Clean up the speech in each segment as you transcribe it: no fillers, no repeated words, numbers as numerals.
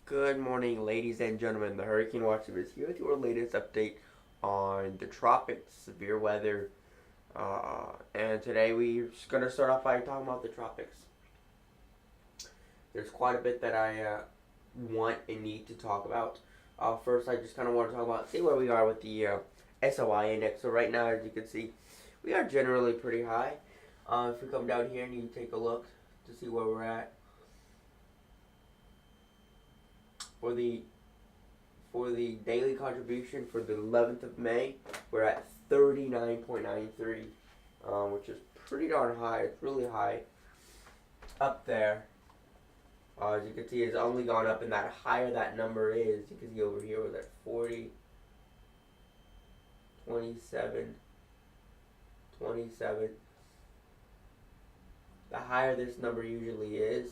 Good morning, ladies and gentlemen. The Hurricane Watcher is here with your latest update on the tropics, severe weather. And today we're just going to start off by talking about the tropics. There's quite a bit that I want and need to talk about. First, I just kind of want to talk about, see where we are with the SOI index. So right now, as you can see, we are generally pretty high. If we come down here and you take a look to see where we're at, for the daily contribution for the 11th of May, we're at 39.93, which is pretty darn high. It's really high up there. As you can see, it's only gone up, and that higher that number is, you can see over here was at 40, 27, 27. The higher this number usually is,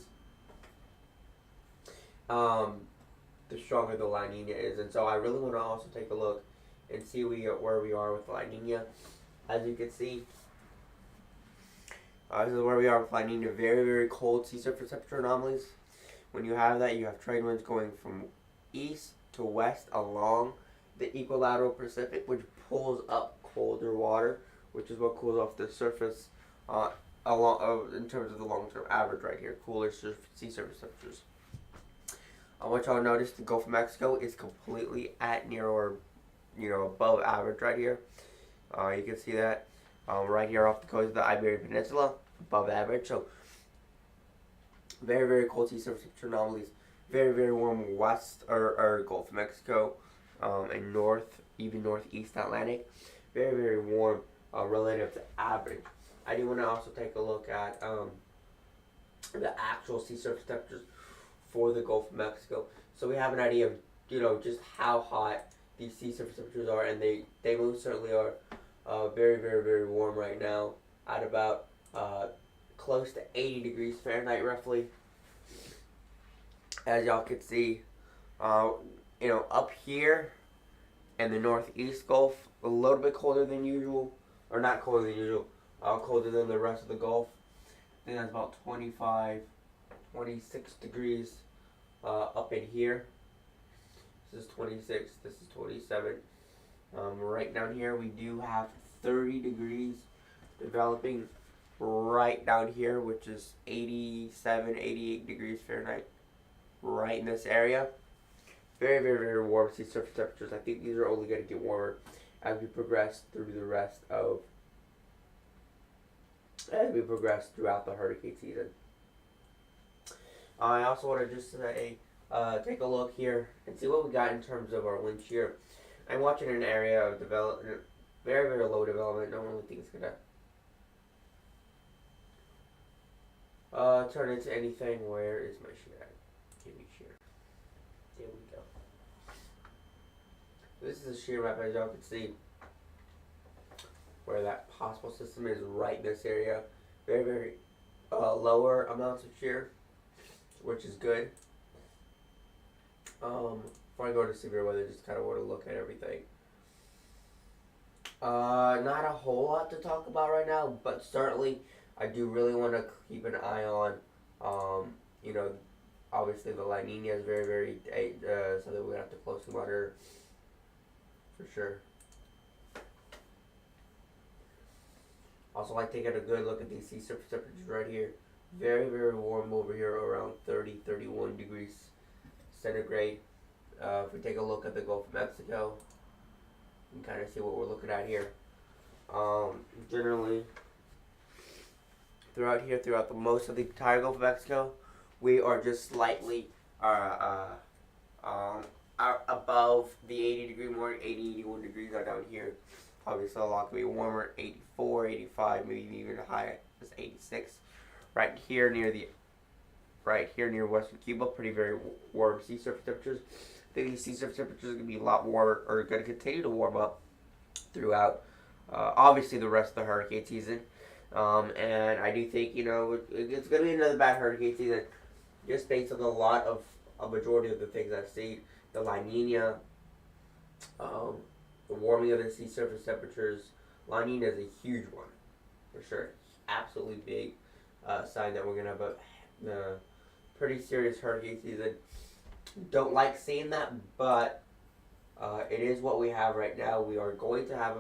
the stronger the La Nina is. And so I really want to also take a look and see where we are with La Nina. As you can see, this is where we are with La Nina. Very, very cold sea surface temperature anomalies. When you have that, you have trade winds going from east to west along the equilateral Pacific, which pulls up colder water, which is what cools off the surface in terms of the long-term average right here, cooler sea surface temperatures. I want y'all to notice the Gulf of Mexico is completely at near or above average right here. You can see that right here off the coast of the Iberian Peninsula, above average. So very, very cold sea surface temperature anomalies. Very, very warm west or Gulf of Mexico and even northeast Atlantic. Very, very warm relative to average. I do want to also take a look at the actual sea surface temperatures for the Gulf of Mexico, so we have an idea of just how hot these sea surface temperatures are, and they most certainly are very, very, very warm right now at about close to 80 degrees Fahrenheit roughly. As y'all can see, up here in the northeast Gulf, a little bit colder than usual, or not colder than usual, colder than the rest of the Gulf. I think that's about 25, 26 degrees up in here. This is 26, this is 27. Right down here we do have 30 degrees developing right down here, which is 87, 88 degrees Fahrenheit right in this area. Very, very, very warm sea surface temperatures. I think these are only going to get warmer as we progress throughout the hurricane season. I also want to just say, take a look here and see what we got in terms of our wind shear. I'm watching an area of development, very, very low development. I don't really think it's going to turn into anything. Where is my shear at? Give me shear. There we go. This is a shear map, as y'all can see, where that possible system is right in this area. Very, very lower amounts of shear, which is good. Before I go to severe weather, just kind of want to look at everything. Not a whole lot to talk about right now, but certainly I do really want to keep an eye on, obviously the La Nina is very, very, something we're going to have to closely monitor for sure. Also, like taking a good look at these sea surface temperatures right here. Very, very warm over here, around 30, 31 degrees centigrade. If we take a look at the Gulf of Mexico, you can kind of see what we're looking at here. Generally, throughout the most of the entire Gulf of Mexico, we are just slightly above the 80 degree mark. 80, 81 degrees are down here. Obviously, a lot could be warmer, 84, 85, maybe even high as 86. Right here near western Cuba, pretty very warm sea surface temperatures. I think these sea surface temperatures are going to be a lot warmer, or going to continue to warm up throughout, obviously, the rest of the hurricane season. And I do think, it's going to be another bad hurricane season, just based on a majority of the things I've seen. The La Nina, the warming of the sea surface temperatures. La Nina is a huge one, for sure. Absolutely big sign that we're going to have a pretty serious hurricane season. Don't like seeing that, but it is what we have right now. We are going to have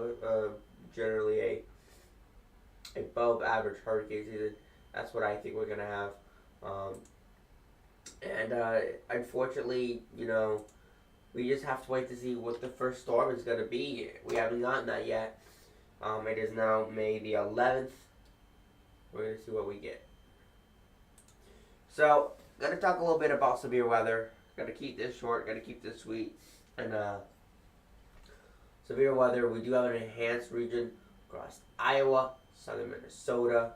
generally a above average hurricane season. That's what I think we're gonna have. Um, and unfortunately, we just have to wait to see what the first storm is gonna be. We haven't gotten that yet. It is now May the 11th. We're gonna see what we get. So, gonna talk a little bit about severe weather. Gonna keep this short. Gonna keep this sweet. And severe weather. We do have an enhanced region across Iowa, southern Minnesota,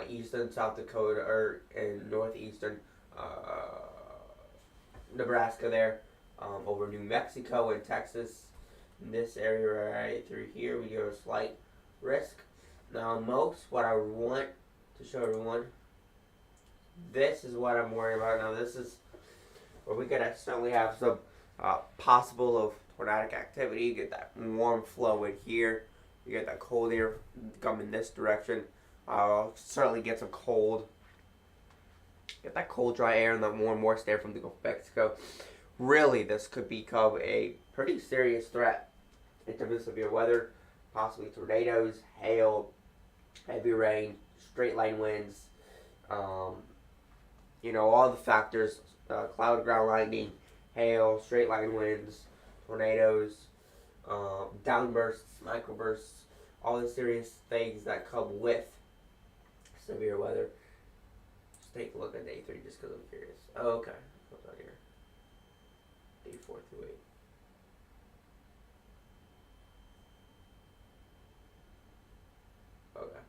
eastern South Dakota, and northeastern Nebraska there, over New Mexico and Texas. In this area right through here, we do have a slight risk. Now, what I want to show everyone, this is what I'm worried about. Now, this is where we could certainly have some possible of tornadic activity. You get that warm flow in here. You get that cold air coming this direction. Certainly get some cold. Get that cold, dry air and that warm, moist air from the Gulf of Mexico. Really, this could become a pretty serious threat in terms of severe weather. Possibly tornadoes, hail, heavy rain, straight line winds. All the factors. Cloud, ground lightning, hail, straight line winds, tornadoes, downbursts, microbursts, all the serious things that come with severe weather. Just take a look at day 3 just because I'm curious. Oh, okay. What's on here? Day 4 through 8. Okay.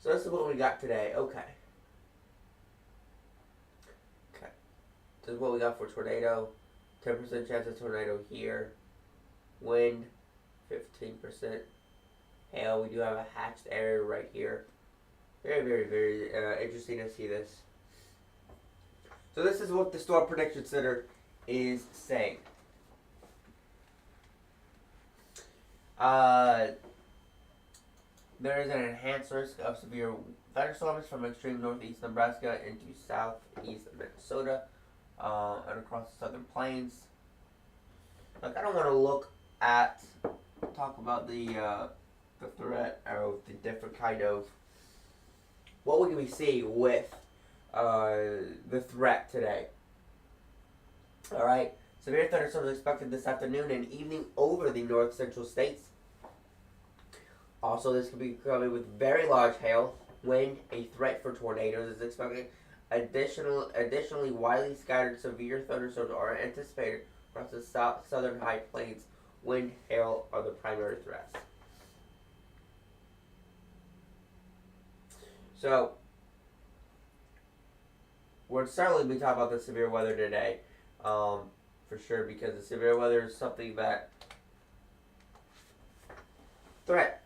So this is what we got today. Okay. This is what we got for tornado. 10% chance of tornado here. Wind, 15%. Hail, we do have a hatched area right here. Very, very, very interesting to see this. So this is what the Storm Prediction Center is saying. There is an enhanced risk of severe thunderstorms from extreme northeast Nebraska into southeast Minnesota and across the southern plains. Like, I don't want to talk about the threat of the different kind of what we see with the threat today. All right, severe thunderstorms expected this afternoon and evening over the north central states. Also, this could be coming with very large hail, wind, a threat for tornadoes is expected. Additionally, widely scattered severe thunderstorms are anticipated across the southern high plains. Wind, hail are the primary threats. So, we'll certainly be talking about the severe weather today, for sure, because the severe weather is something that threat.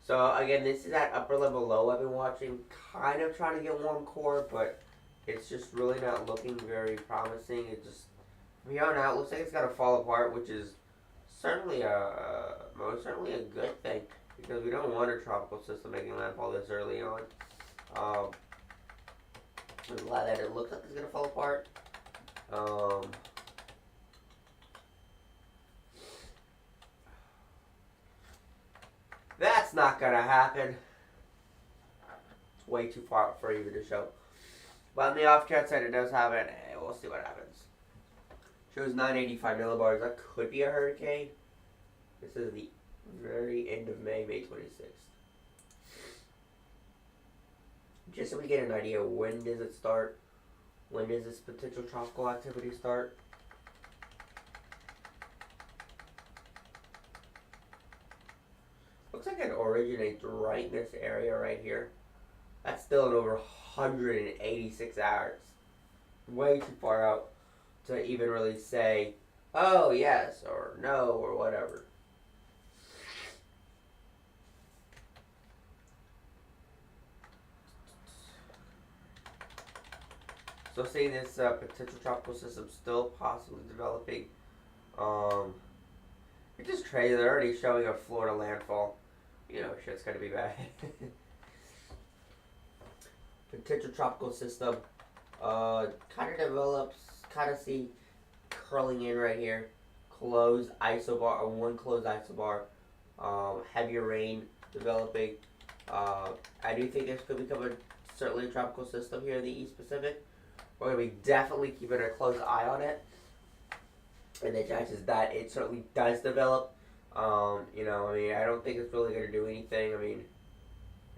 So again, this is that upper level low I've been watching, kind of trying to get warm core, but it's just really not looking very promising. It just, from here on out, looks like it's going to fall apart, which is certainly most certainly a good thing, because we don't want a tropical system making landfall this early on. I'm glad that it looks like it's going to fall apart. That's not gonna happen. It's way too far for even to show. But on the off chance that it does happen, we'll see what happens. Shows 985 millibars. That could be a hurricane. This is the very end of May 26th. Just so we get an idea, when does it start? When does this potential tropical activity start? Looks like it originates right in this area right here. That's still in over 186 hours. Way too far out to even really say, oh yes, or no, or whatever. So seeing this potential tropical system still possibly developing, um, it's just crazy. They're already showing a Florida landfall. You know, shit's gonna be bad. Potential tropical system, kind of develops, kind of see curling in right here. Closed isobar, or one closed isobar. Heavier rain developing. I do think this could become a certainly a tropical system here in the East Pacific. We're going to be definitely keeping a close eye on it. And the chances that it certainly does develop. You know, I mean, I don't think it's really going to do anything. I mean,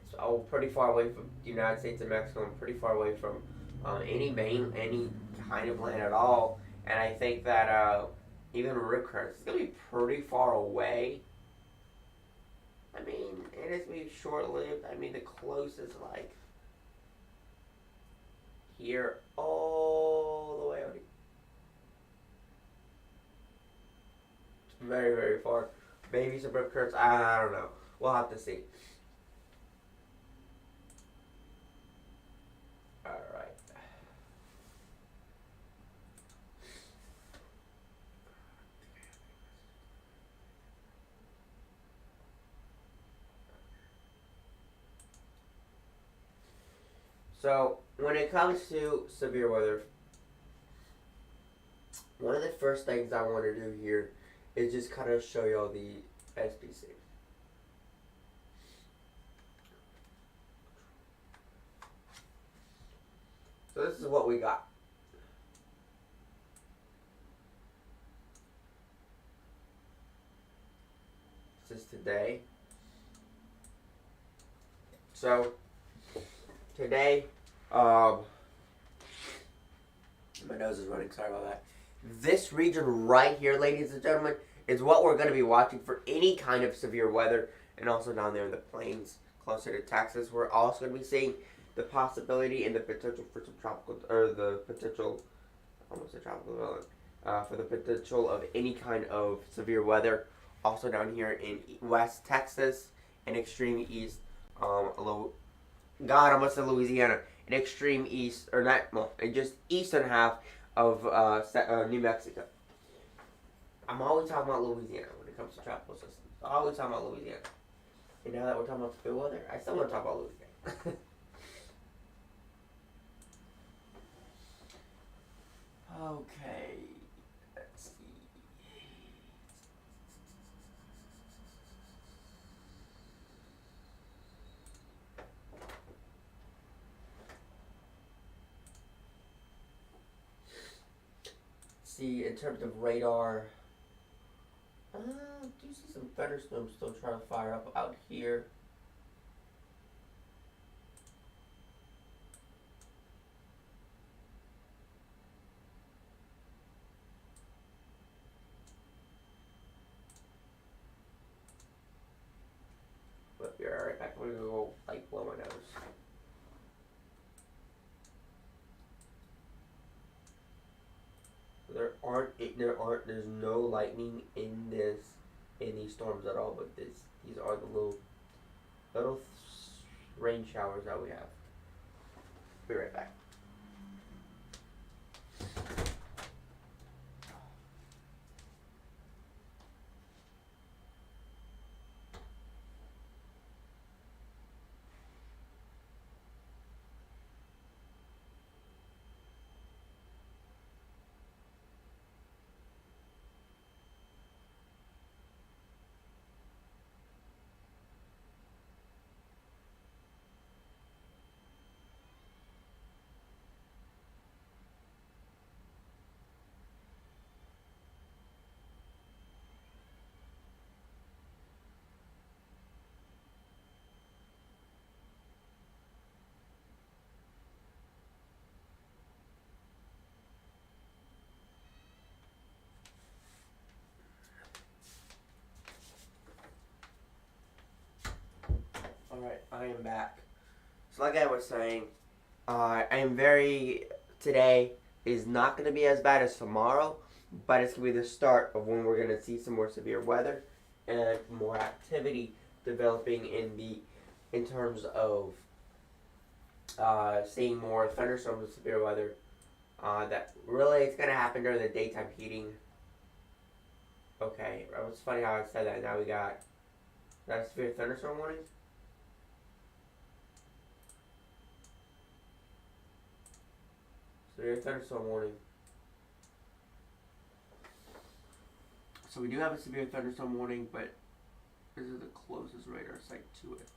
it's pretty far away from the United States and Mexico and pretty far away from any kind of land at all. And I think that even rip currents, it's going to be pretty far away. I mean, it is going to be short-lived. I mean, the closest, like, here all the way out. It's very, very far. Maybe some rip currents. I don't know. We'll have to see. All right. So, when it comes to severe weather, one of the first things I want to do here is just kind of show y'all the SPC. So this is what we got. This is today. So, today, my nose is running, sorry about that. This region right here, ladies and gentlemen, is what we're going to be watching for any kind of severe weather, and also down there in the plains closer to Texas. We're also going to be seeing the possibility and the potential for some tropical, or the potential, almost a tropical development, for the potential of any kind of severe weather. Also down here in West Texas and extreme east, God, I must say Louisiana, an extreme east, or not, well, just eastern half of New Mexico. I'm always talking about Louisiana when it comes to tropical systems. I'm always talking about Louisiana. And now that we're talking about severe weather, I still want to talk about Louisiana. Okay, let's see. See, in terms of radar, do you see some thunderstorms still trying to fire up out here? But be alright back. I'm gonna go like blow my nose. There's no lightning in these storms at all, but these are the little rain showers that we have. Be right back. Alright, I am back. So like I was saying, today is not going to be as bad as tomorrow, but it's going to be the start of when we're going to see some more severe weather and more activity developing in terms of seeing more thunderstorms and severe weather That really it's gonna happen during the daytime heating. Okay, it was funny how I said that. Now we got that severe thunderstorm warning. Severe thunderstorm warning. So we do have a severe thunderstorm warning, but this is the closest radar site to it.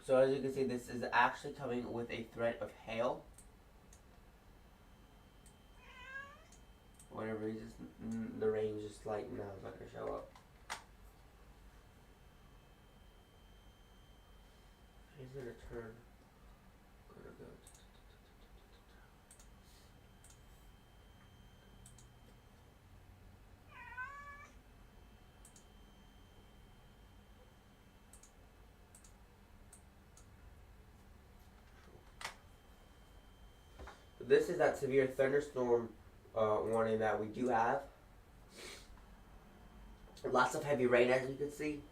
So as you can see, this is actually coming with a threat of hail. For whatever reason, the rain just like now is not gonna show up. He's gonna turn. Gonna go. This is that severe thunderstorm warning that we do have. Lots of heavy rain, as you can see.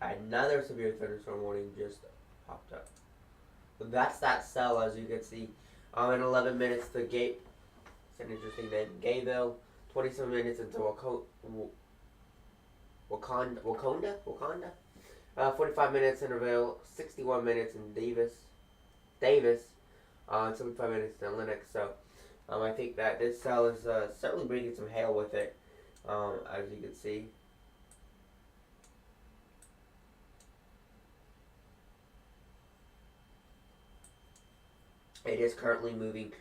Another severe thunderstorm warning just popped up. So that's that cell, as you can see. In 11 minutes, the gate. It's an interesting name. Gayville. 27 minutes into Wakanda. 45 minutes in Intervale. 61 minutes in Davis. 75 minutes in Lennox. So I think that this cell is certainly bringing some hail with it, as you can see. It is currently moving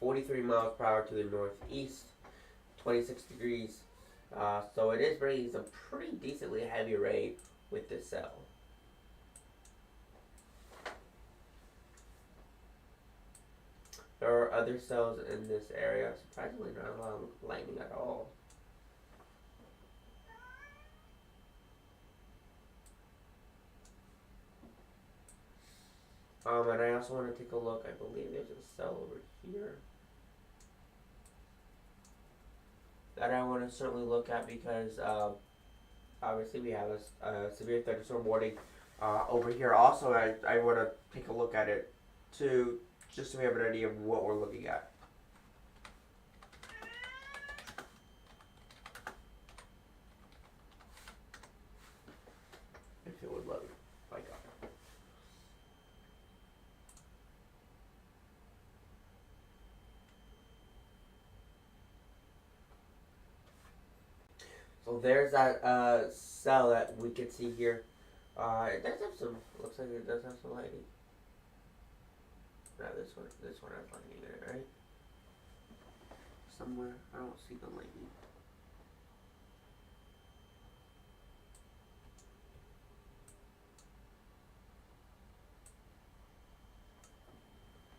43 miles per hour to the northeast, 26 degrees. So it is bringing some pretty decently heavy rain with this cell. There are other cells in this area. Surprisingly, not a lot of lightning at all. And I also want to take a look. I believe there's a cell over here that I want to certainly look at because obviously we have a severe thunderstorm warning over here. Also, I want to take a look at it too, just so we have an idea of what we're looking at. If it would load. My God. So there's that cell that we can see here. It does have some. Looks like it does have some lighting. No, this one has lightning in it, right? Somewhere I don't see the lightning.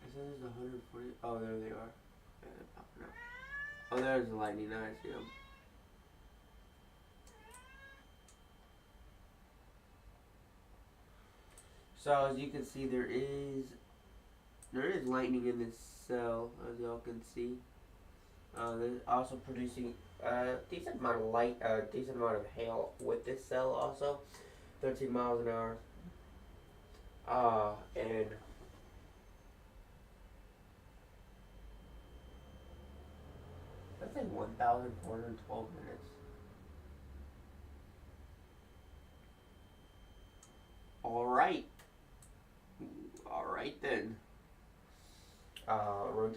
It says 140. Oh, there they are. Yeah, they're popping up. Oh, there's the lightning. Now I see them. So as you can see, there is lightning in this cell, as y'all can see. They're also producing a decent amount of decent amount of hail with this cell also, 13 miles an hour. And that's like 1,412 minutes. Alright then.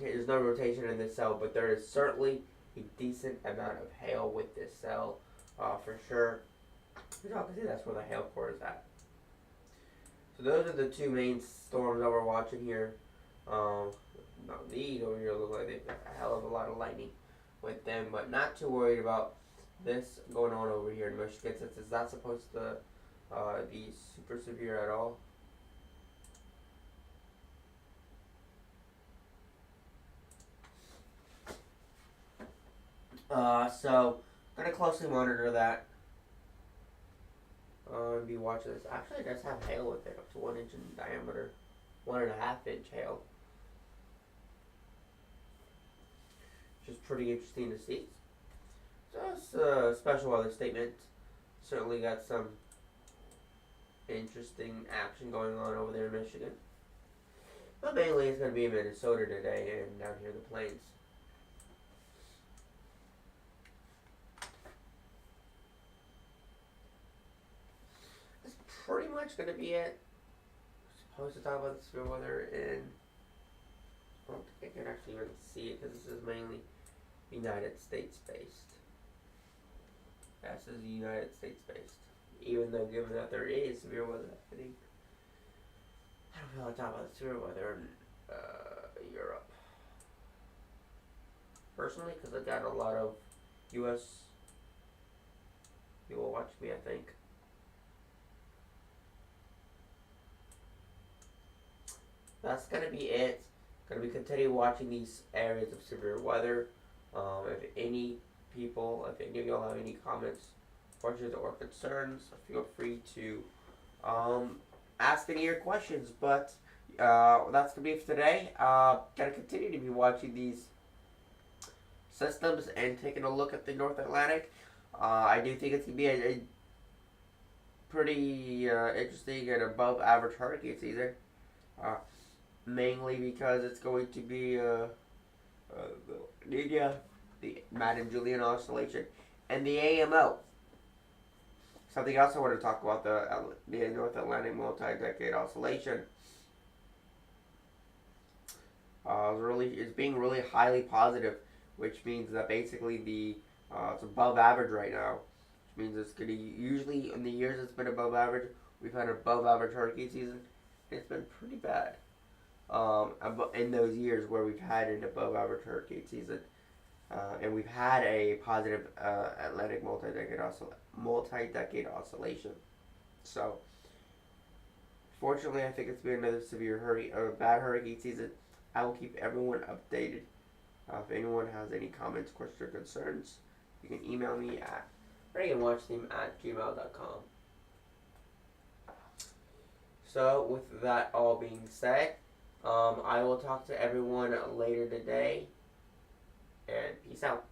There's no rotation in this cell, but there is certainly a decent amount of hail with this cell, for sure. As y'all can see, that's where the hail core is at. So those are the two main storms that we're watching here. Now these over here look like they've got a hell of a lot of lightning with them, but not too worried about this going on over here in Michigan, since it's not supposed to be super severe at all. So gonna closely monitor that. And be watching this. Actually, it does have hail with it, up to 1 inch in diameter. 1.5 inch hail, which is pretty interesting to see. So it's a special weather statement. Certainly got some interesting action going on over there in Michigan. But mainly it's going to be in Minnesota today and down here in the plains. That's pretty much going to be it. I'm supposed to talk about the severe weather in... I don't think I can actually even see it because this is mainly United States based. This is United States based. Even though given that there is severe weather happening, I don't really talk about the severe weather in Europe. Personally, because I got a lot of U.S. people watch me, I think. That's going to be it. Going to be continue watching these areas of severe weather. If any of y'all have any comments, questions, or concerns, feel free to ask any of your questions. But that's going to be it for today. Going to continue to be watching these systems and taking a look at the North Atlantic. I do think it's going to be a pretty interesting and above average hurricane season. Mainly because it's going to be the Madden-Julian oscillation, and the AMO. Something else I want to talk about, the North Atlantic multi-decade oscillation. It's being really highly positive, which means that basically it's above average right now. Which means it's going to usually in the years it's been above average, we've had an above average hurricane season. It's been pretty bad. In those years where we've had an above average hurricane season, and we've had a positive Atlantic multi-decade oscillation. So, fortunately, I think it's been another bad hurricane season. I will keep everyone updated. If anyone has any comments, questions, or concerns, you can email me at reaganwatchteam@gmail.com. So, with that all being said, I will talk to everyone later today, and peace out.